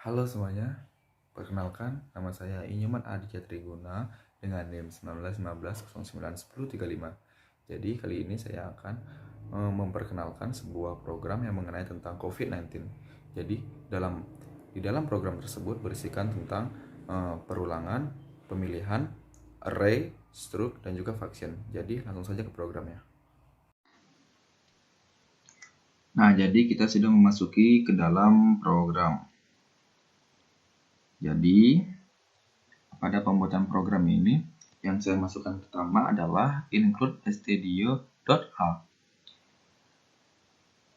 Halo semuanya, perkenalkan nama saya Inyuman Aditya Triguna dengan NIM 1915091035. Jadi kali ini saya akan memperkenalkan sebuah program yang mengenai tentang COVID-19. Jadi di dalam program tersebut berisikan tentang perulangan, pemilihan, array, struct, dan juga function. Jadi langsung saja ke programnya. Nah, jadi kita sudah memasuki ke dalam program. Jadi, pada pembuatan program ini, yang saya masukkan pertama adalah include stdio.h,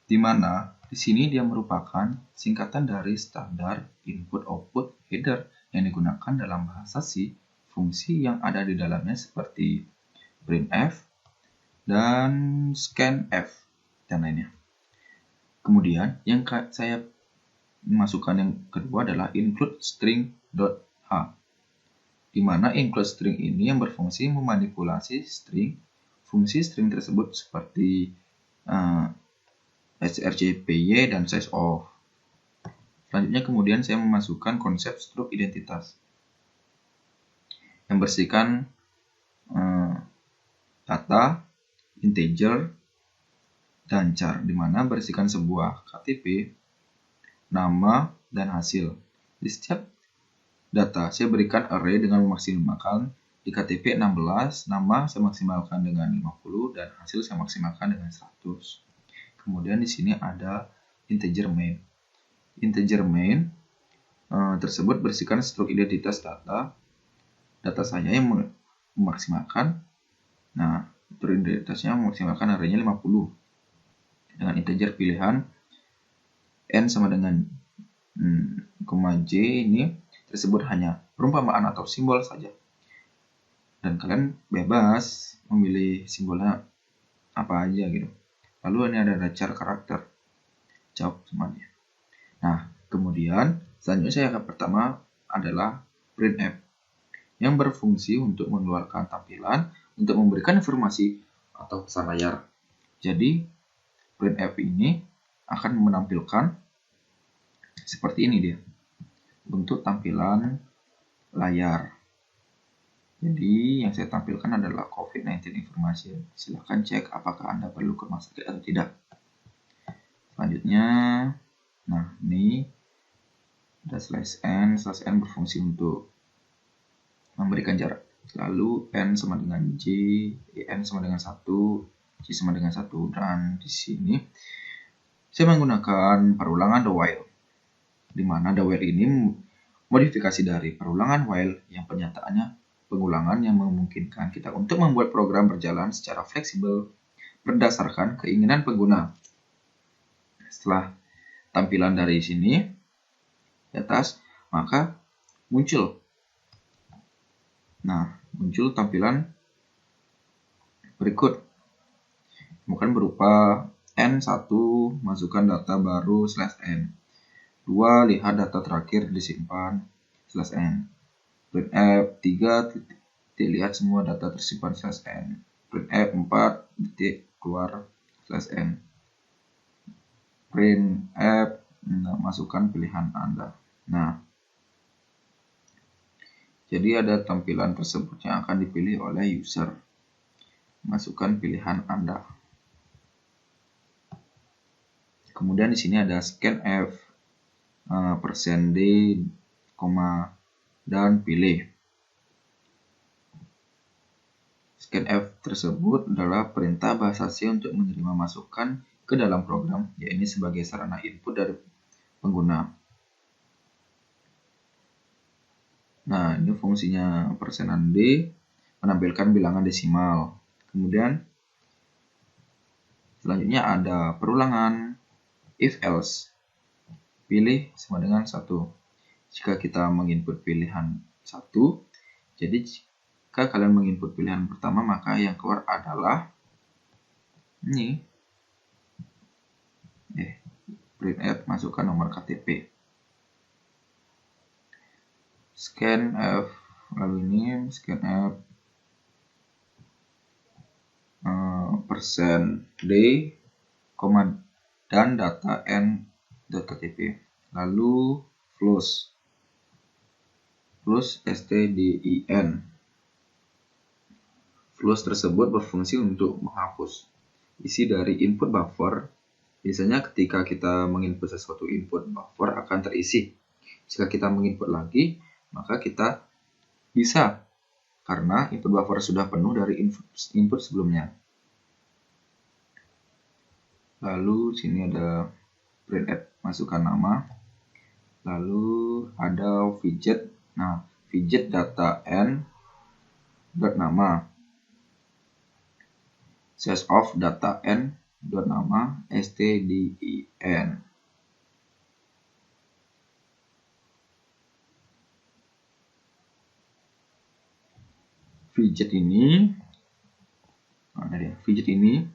di mana di sini dia merupakan singkatan dari standar input-output header yang digunakan dalam bahasa C, fungsi yang ada di dalamnya seperti printf dan scanf dan lainnya. Kemudian yang saya masukkan yang kedua adalah include string.h, di mana include string ini yang berfungsi memanipulasi string. Fungsi string tersebut seperti strcpy dan sizeof. Selanjutnya kemudian saya memasukkan konsep struct identitas yang bersihkan data, integer, dan char, di mana berisikan sebuah KTP, nama, dan hasil. Di setiap data saya berikan array dengan memaksimalkan di KTP 16, nama saya maksimalkan dengan 50 dan hasil saya maksimalkan dengan 100. Kemudian di sini ada integer main. Integer main tersebut berisikan struk identitas data saya yang memaksimalkan. Nah, struk identitasnya memaksimalkan arraynya 50 dengan integer pilihan n sama dengan j ini tersebut hanya perumpamaan atau simbol saja. Dan kalian bebas memilih simbolnya apa aja gitu. Lalu ini ada char karakter. Jawab semuanya. Nah, kemudian selanjutnya saya akan pertama adalah printf yang berfungsi untuk mengeluarkan tampilan untuk memberikan informasi atau pesan layar. Jadi, printf ini akan menampilkan seperti ini dia. Bentuk tampilan layar. Jadi yang saya tampilkan adalah COVID-19 informasi. Silahkan cek apakah Anda perlu ke rumah sakit atau tidak. Selanjutnya, nah ini ada /n berfungsi untuk memberikan jarak. Lalu n sama dengan j, n sama dengan 1, j sama dengan 1, dan di sini saya menggunakan perulangan the while, di mana the while ini modifikasi dari perulangan while yang penyataannya pengulangan yang memungkinkan kita untuk membuat program berjalan secara fleksibel berdasarkan keinginan pengguna. Setelah tampilan dari sini di atas, maka muncul tampilan berikut. Bukan berupa N1 masukkan data baru /n. 2 lihat data terakhir disimpan /n. Printf 3 lihat semua data tersimpan /n. Printf 4 keluar /n. Printf masukkan pilihan Anda. Nah, jadi ada tampilan tersebut yang akan dipilih oleh user. Masukkan pilihan Anda. Kemudian di sini ada scanf, %d, dan pilih. Scanf tersebut adalah perintah bahasa C untuk menerima masukan ke dalam program, yaitu sebagai sarana input dari pengguna. Nah, ini fungsinya %d menampilkan bilangan desimal. Kemudian selanjutnya ada perulangan if else. Pilih sama dengan 1. Jika kita menginput pilihan 1, jadi jika kalian menginput pilihan pertama, maka yang keluar adalah ini. Printf masukkan nomor KTP. Scanf, lalu ini scanf %d, dan data n.ktp. Lalu plus stdin. Plus tersebut berfungsi untuk menghapus isi dari input buffer. Biasanya ketika kita menginput sesuatu, input buffer akan terisi. Jika kita menginput lagi, maka kita bisa, karena input buffer sudah penuh dari input sebelumnya. Lalu sini ada printf, masukkan nama. Lalu ada widget. Nah, widget data n dot nama. Size of data n dot nama stdin. Widget ini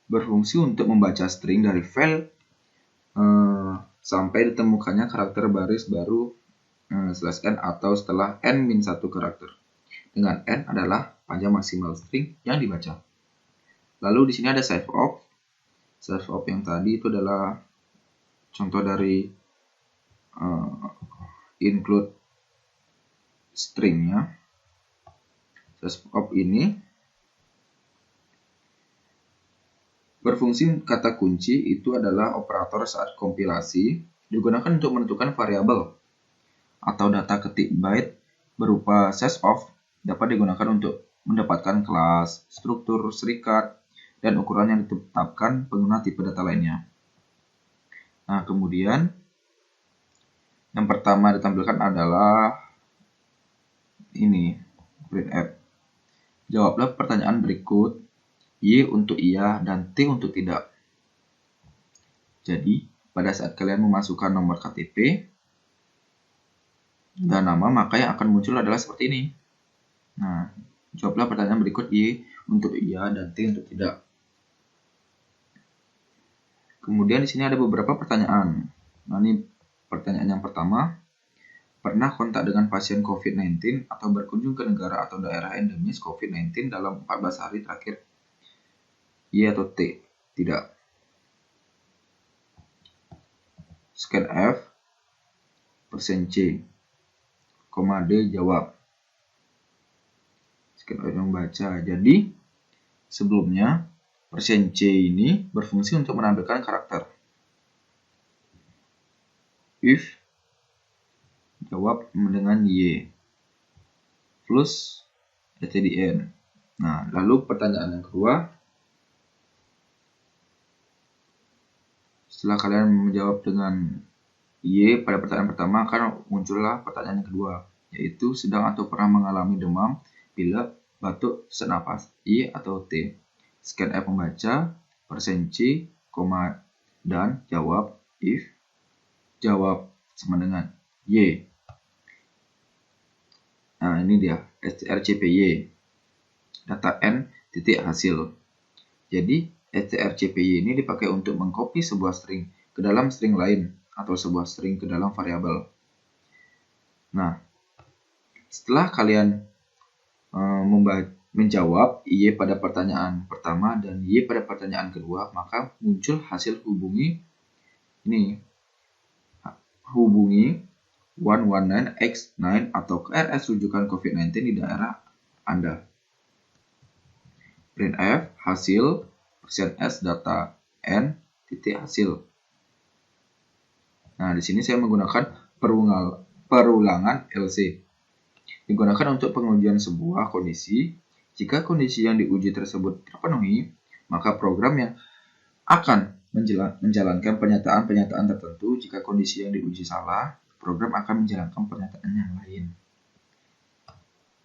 berfungsi untuk membaca string dari file sampai ditemukannya karakter baris baru /n atau setelah n-1 karakter. Dengan n adalah panjang maksimal string yang dibaca. Lalu di sini ada save of. Save of yang tadi itu adalah contoh dari include stringnya. Save of ini berfungsi kata kunci itu adalah operator saat kompilasi, digunakan untuk menentukan variabel atau data ketik byte berupa size of dapat digunakan untuk mendapatkan kelas, struktur, serikat, dan ukuran yang ditetapkan pengguna tipe data lainnya. Nah, kemudian yang pertama ditampilkan adalah ini, printf. Jawablah pertanyaan berikut, Y untuk iya dan T untuk tidak. Jadi, pada saat kalian memasukkan nomor KTP dan nama, maka yang akan muncul adalah seperti ini. Nah, jawablah pertanyaan berikut, Y untuk iya dan T untuk tidak. Kemudian di sini ada beberapa pertanyaan. Nah, ini pertanyaan yang pertama. Pernah kontak dengan pasien COVID-19 atau berkunjung ke negara atau daerah endemis COVID-19 dalam 14 hari terakhir? Y atau T? Tidak. Scan F, %C, D jawab. Scan F membaca. Jadi, sebelumnya %C ini berfungsi untuk menampilkan karakter. If jawab dengan Y plus stdin. Nah, lalu pertanyaan yang kedua. Setelah kalian menjawab dengan Y pada pertanyaan pertama, akan muncullah pertanyaan yang kedua, yaitu sedang atau pernah mengalami demam, pilek, batuk, sesak napas, Y atau T. Scan F membaca, %C, dan jawab if, jawab sama dengan Y. Nah, ini dia, strcpy, data n titik hasil. Jadi, strcpy ini dipakai untuk mengcopy sebuah string ke dalam string lain atau sebuah string ke dalam variabel. Nah, setelah kalian menjawab Y pada pertanyaan pertama dan Y pada pertanyaan kedua, maka muncul hasil hubungi ini. Hubungi 119X9 atau KRS rujukan COVID-19 di daerah Anda. Printf hasil %s data n titik hasil. Nah, di sini saya menggunakan perulangan LC. Digunakan untuk pengujian sebuah kondisi. Jika kondisi yang diuji tersebut terpenuhi, maka program yang akan menjalankan pernyataan-pernyataan tertentu. Jika kondisi yang diuji salah, program akan menjalankan pernyataan yang lain.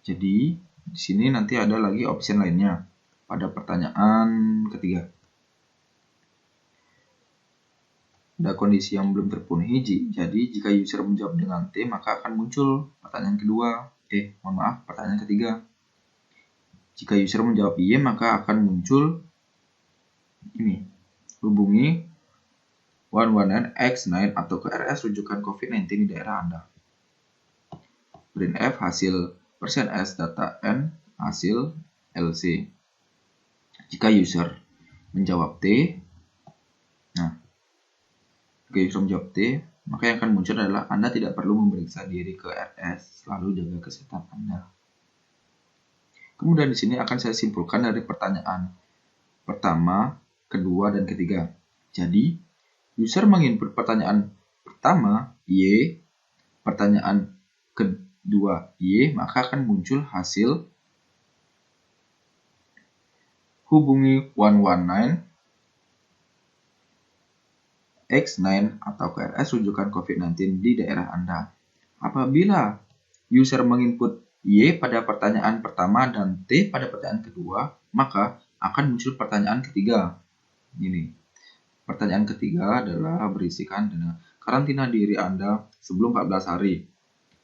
Jadi, di sini nanti ada lagi option lainnya pada pertanyaan ketiga. Ada kondisi yang belum terpenuhi, jadi jika user menjawab dengan T, maka akan muncul pertanyaan kedua. Pertanyaan ketiga. Jika user menjawab Y, maka akan muncul ini. Hubungi 119X9 atau KRS rujukan COVID-19 di daerah Anda. Printf hasil %s data n hasil LC. Jika user menjawab T, jika user menjawab T, maka yang akan muncul adalah Anda tidak perlu memeriksa diri ke RS, selalu jaga kesehatan Anda. Kemudian di sini akan saya simpulkan dari pertanyaan pertama, kedua, dan ketiga. Jadi, user menginput pertanyaan pertama, Y, pertanyaan kedua, Y, maka akan muncul hasil hubungi 119 X9 atau KRS rujukan COVID-19 di daerah Anda. Apabila user menginput Y pada pertanyaan pertama dan T pada pertanyaan kedua, maka akan muncul pertanyaan ketiga. Ini. Pertanyaan ketiga adalah berisikan dengan karantina diri Anda sebelum 14 hari.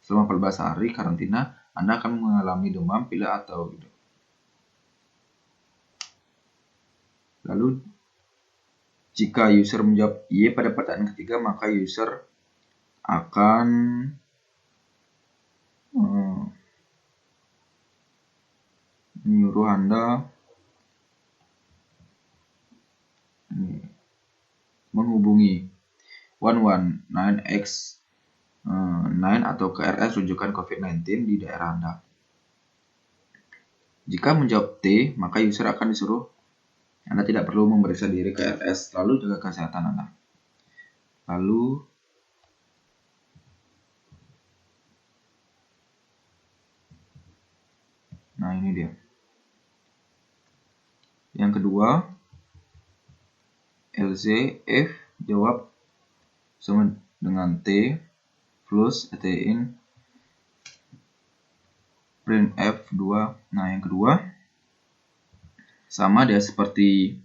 Selama 14 hari karantina, Anda akan mengalami demam, pilek atau gitu. Lalu jika user menjawab Y pada pertanyaan ketiga, maka user akan menyuruh Anda menghubungi 119X9 atau KRS rujukan COVID-19 di daerah Anda. Jika menjawab T, maka user akan disuruh Anda tidak perlu memeriksa diri ke RS, lalu jaga kesehatan Anda. Lalu nah ini dia. Yang kedua, LZ F jawab sama dengan T plus in print F2. Nah, yang kedua sama dia seperti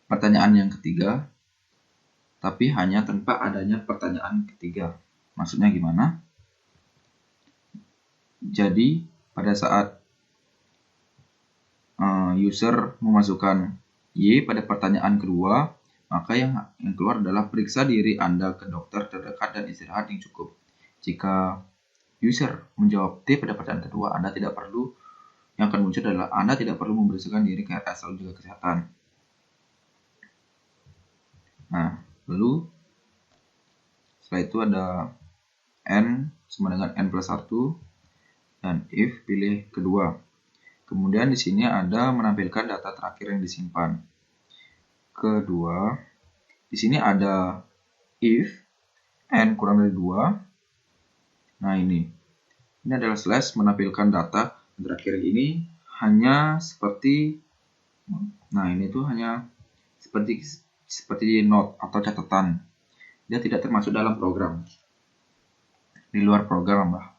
pertanyaan yang ketiga, tapi hanya tanpa adanya pertanyaan ketiga. Maksudnya gimana? Jadi pada saat user memasukkan Y pada pertanyaan kedua, maka yang keluar adalah periksa diri Anda ke dokter terdekat dan istirahat yang cukup. Jika user menjawab T pada pertanyaan kedua, Anda tidak perlu, yang akan muncul adalah Anda tidak perlu memeriksakan diri ke RS, lalu jaga kesehatan. Nah, lalu setelah itu ada N sama dengan N plus 1 dan if pilih kedua. Kemudian di sini ada menampilkan data terakhir yang disimpan. Kedua, di sini ada if N kurang dari 2. Nah ini adalah slash menampilkan data terakhir ini hanya seperti, nah ini tuh hanya seperti note atau catatan. Dia tidak termasuk dalam program, di luar program lah.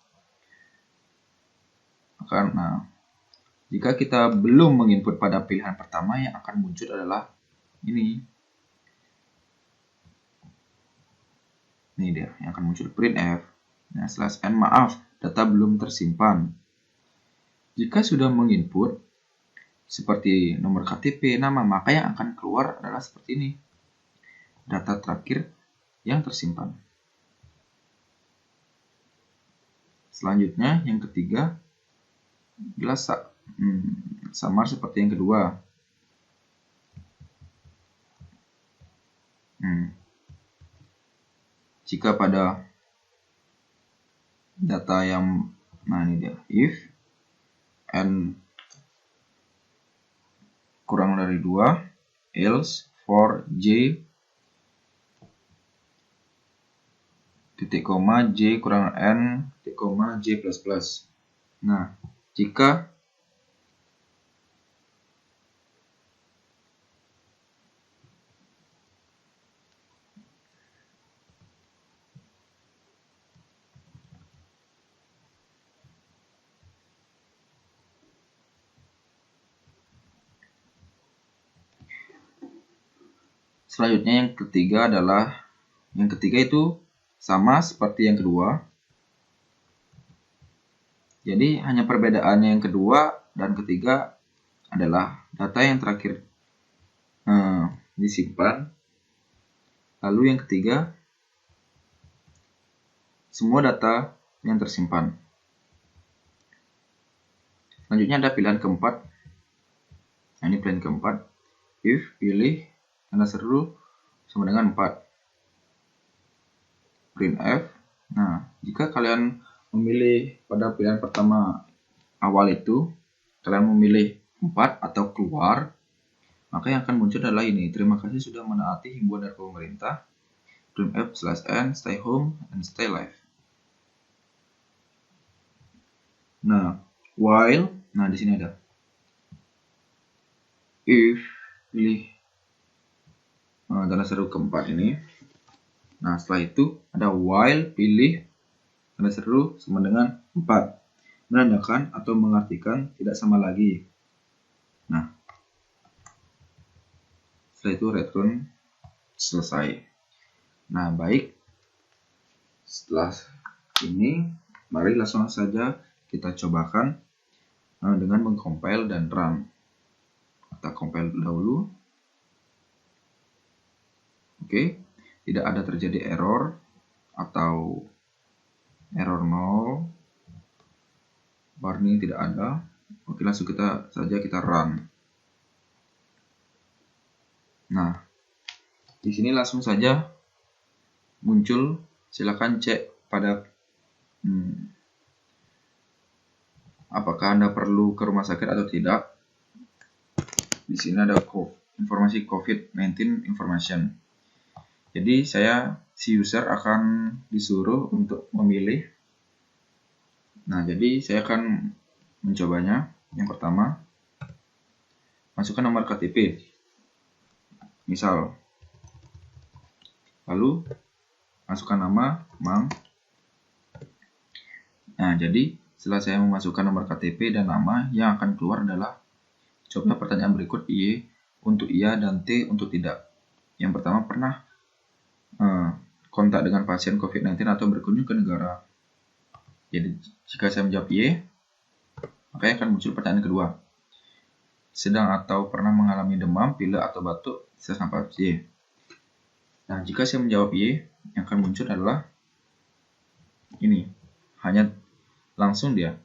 Karena jika kita belum menginput pada pilihan pertama, yang akan muncul adalah ini. Ini dia yang akan muncul printf. Nah, slash n maaf, data belum tersimpan. Jika sudah menginput seperti nomor KTP, nama, maka yang akan keluar adalah seperti ini. Data terakhir yang tersimpan. Selanjutnya yang ketiga adalah samar seperti yang kedua. Jika pada data yang, nah ini dia, if n kurang dari 2, else for j titik koma j kurang n titik koma j plus plus. Nah, jika selanjutnya yang ketiga itu sama seperti yang kedua. Jadi hanya perbedaannya yang kedua dan ketiga adalah data yang terakhir disimpan. Lalu yang ketiga semua data yang tersimpan. Selanjutnya ada pilihan keempat. Nah, ini pilihan keempat. If pilih tanda seru sama dengan 4. printf. Nah, jika kalian memilih pada pilihan pertama awal itu, kalian memilih 4 atau keluar, maka yang akan muncul adalah ini. Terima kasih sudah menaati himbauan dari pemerintah. printf/n, stay home, and stay live. Nah, while, nah di sini ada if, pilih tanda seru keempat ini. Nah, setelah itu ada while, pilih tanda seru sama dengan 4. Menandakan atau mengartikan tidak sama lagi. Nah, setelah itu return selesai. Nah, baik. Setelah ini, mari langsung saja kita cobakan dengan mengcompile dan run. Kita compile dahulu. Oke, tidak ada terjadi error atau error 0. Warning tidak ada. Oke, langsung kita run. Nah, di sini langsung saja muncul. Silakan cek pada apakah Anda perlu ke rumah sakit atau tidak. Di sini ada informasi COVID-19 information. Jadi si user akan disuruh untuk memilih. Nah, jadi saya akan mencobanya. Yang pertama, masukkan nomor KTP. Misal. Lalu, masukkan nama, Mang. Nah, jadi setelah saya memasukkan nomor KTP dan nama, yang akan keluar adalah coba pertanyaan berikut Y untuk iya dan T untuk tidak. Yang pertama, pernah kontak dengan pasien COVID-19 atau berkunjung ke negara. Jadi, jika saya menjawab Y, maka akan muncul pertanyaan kedua. Sedang atau pernah mengalami demam, pilek atau batuk, sesak napas Y. Nah, jika saya menjawab Y, yang akan muncul adalah ini. Hanya langsung dia.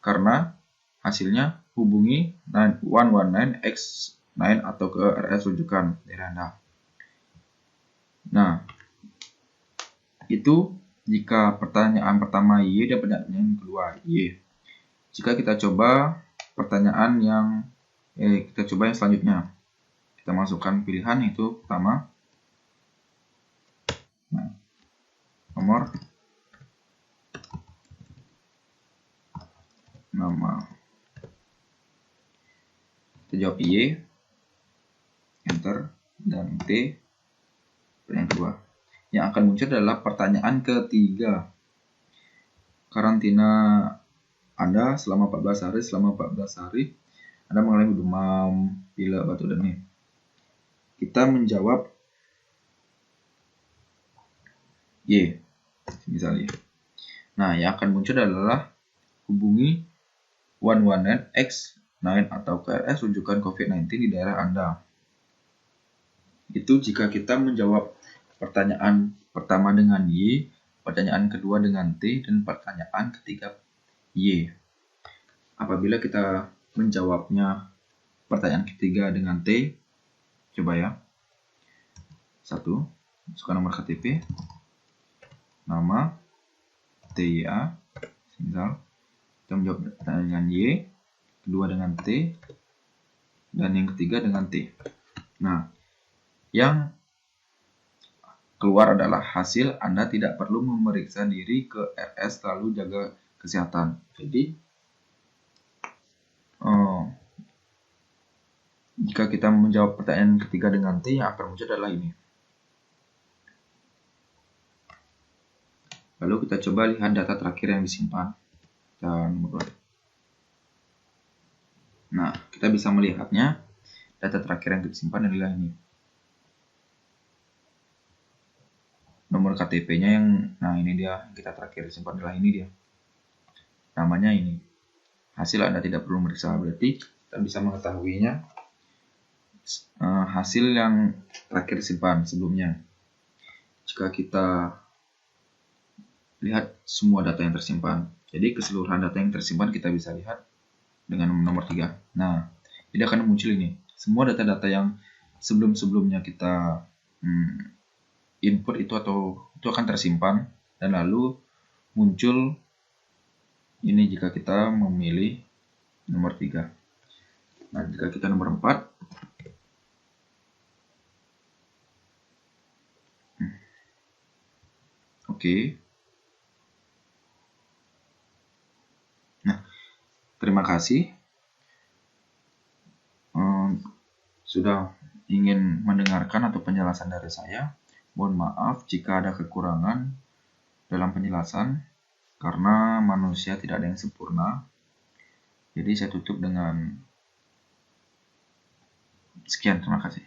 Karena hasilnya hubungi 119X9 atau ke RS rujukan daerah Anda. Nah, itu jika pertanyaan pertama Y dan pertanyaan kedua Y. Jika kita coba pertanyaan yang selanjutnya. Kita masukkan pilihan itu pertama. Nah, nomor nama. Kita jawab Y, enter, dan T, pertanyaan kedua. Yang akan muncul adalah pertanyaan ketiga. Karantina Anda selama 14 hari. Selama 14 hari Anda mengalami demam, pilek, batuk, dan ini. Kita menjawab Y, misalnya. Nah, yang akan muncul adalah hubungi 119X9 atau KRS rujukan COVID-19 di daerah Anda. Itu jika kita menjawab pertanyaan pertama dengan Y, pertanyaan kedua dengan T, dan pertanyaan ketiga Y. Apabila kita menjawabnya pertanyaan ketiga dengan T, coba ya. 1. Masukkan nomor KTP, nama, TYA, misal. Kita menjawab pertanyaan dengan Y, kedua dengan T, dan yang ketiga dengan T. Nah, yang keluar adalah hasil Anda tidak perlu memeriksa diri ke RS lalu jaga kesehatan. Jadi, jika kita menjawab pertanyaan ketiga dengan T, yang akan muncul adalah ini. Lalu kita coba lihat data terakhir yang disimpan. Dan nah, kita bisa melihatnya. Data terakhir yang disimpan adalah ini. Nomor KTP-nya nah ini dia, kita terakhir disimpan adalah ini dia. Namanya ini. Hasil Anda tidak perlu memeriksa, berarti kita bisa mengetahuinya hasil yang terakhir disimpan sebelumnya. Jika kita lihat semua data yang tersimpan, jadi keseluruhan data yang tersimpan kita bisa lihat dengan nomor 3. Nah, jadi akan muncul ini. Semua data-data yang sebelum-sebelumnya kita input itu akan tersimpan, dan lalu muncul ini jika kita memilih nomor 3. Nah, jika kita nomor 4, oke. Nah, terima kasih sudah ingin mendengarkan atau penjelasan dari saya. Mohon maaf jika ada kekurangan dalam penjelasan, karena manusia tidak ada yang sempurna. Jadi saya tutup dengan sekian, terima kasih.